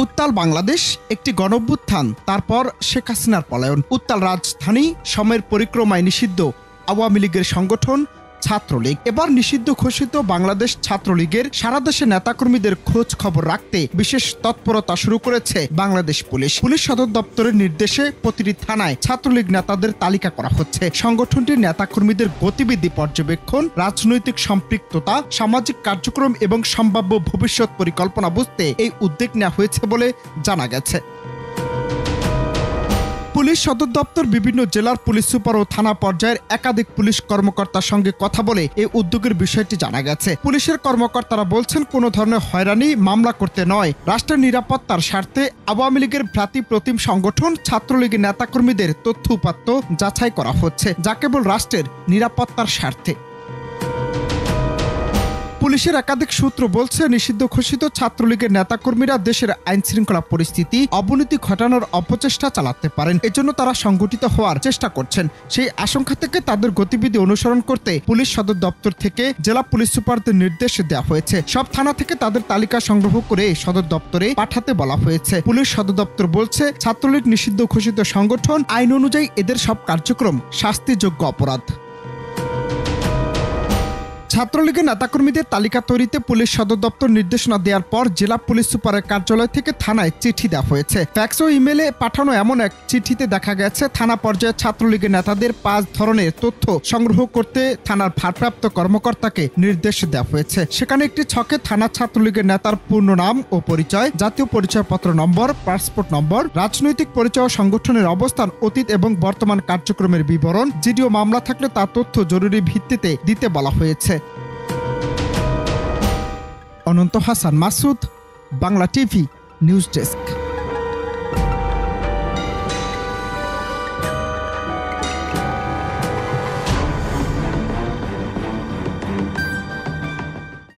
উত্তাল বাংলাদেশ, একটি গণঅভ্যুত্থান, তারপর শেখ হাসিনার পলায়ন। উত্তাল রাজধানী, সময়ের পরিক্রমায় নিষিদ্ধ আওয়ামী লীগের সংগঠন ছাত্রলীগ। এবার নিষিদ্ধ ঘোষিত বাংলাদেশ ছাত্রলীগের সারা দেশে নেতাকর্মীদের খোঁজ খবর রাখতে বিশেষ তৎপরতা শুরু করেছে বাংলাদেশ পুলিশ। পুলিশ সদর দপ্তরের নির্দেশে প্রতিটি থানায় ছাত্রলীগ নেতাদের তালিকা করা হচ্ছে। সংগঠনটির নেতাকর্মীদের গতিবিধি পর্যবেক্ষণ, রাজনৈতিক সম্পৃক্ততা, সামাজিক কার্যক্রম এবং সম্ভাব্য ভবিষ্যৎ পরিকল্পনা বুঝতে এই উদ্যোগ নেওয়া হয়েছে বলে জানা গেছে। পুলিশ সদর দপ্তর বিভিন্ন জেলার পুলিশ সুপার ও থানা পর্যায়ের একাধিক পুলিশ কর্মকর্তার সঙ্গে কথা বলে এই উদ্যোগের বিষয়টি জানা গেছে। পুলিশের কর্মকর্তারা বলছেন, কোনো ধরনের হয়রানি, মামলা করতে নয়, রাষ্ট্রের নিরাপত্তার স্বার্থে আওয়ামী লীগের ভ্রাতৃপ্রতিম সংগঠন ছাত্রলীগের নেতাকর্মীদের তথ্য উপাত্ত যাচাই করা হচ্ছে, যা কেবল রাষ্ট্রের নিরাপত্তার স্বার্থে। পুলিশের একাধিক সূত্র বলছে, নিষিদ্ধ ঘোষিত ছাত্রলীগের নেতাকর্মীরা দেশের আইন শৃঙ্খলা পরিস্থিতি অবনতি ঘটানোর অপচেষ্টা চালাতে পারেন। এজন্য তারা সংগঠিত হওয়ার চেষ্টা করছেন। সেই আশঙ্কা থেকে তাদের গতিবিধি অনুসরণ করতে পুলিশ সদর দপ্তর থেকে জেলা পুলিশ সুপারদের নির্দেশ দেওয়া হয়েছে। সব থানা থেকে তাদের তালিকা সংগ্রহ করে সদর দপ্তরে পাঠাতে বলা হয়েছে। পুলিশ সদর দপ্তর বলছে, ছাত্রলীগ নিষিদ্ধ ঘোষিত সংগঠন, আইন অনুযায়ী এদের সব কার্যক্রম শাস্তিযোগ্য অপরাধ। ছাত্রলীগের নেতাকর্মীদের তালিকা তৈরিতে পুলিশ সদর দপ্তর নির্দেশনা দেওয়ার পর জেলা পুলিশ সুপারের কার্যালয় থেকে থানায় চিঠি দেওয়া হয়েছে। ফ্যাক্স ও ইমেলে পাঠানো এমন এক চিঠিতে দেখা গেছে, থানা পর্যায়ে ছাত্রলীগের নেতাদের 5 ধরনের তথ্য সংগ্রহ করতে থানার ভারপ্রাপ্ত কর্মকর্তাকে নির্দেশ দেওয়া হয়েছে। সেখানে একটি ছকে থানা ছাত্রলীগের নেতার পূর্ণ নাম ও পরিচয়, জাতীয় পরিচয়পত্র নম্বর, পাসপোর্ট নম্বর, রাজনৈতিক পরিচয় ও সংগঠনের অবস্থান, অতীত এবং বর্তমান কার্যক্রমের বিবরণ, জিডিও মামলা থাকলে তার তথ্য জরুরি ভিত্তিতে দিতে বলা হয়েছে। Ananta Hasan Masud, Bangla TV news desk.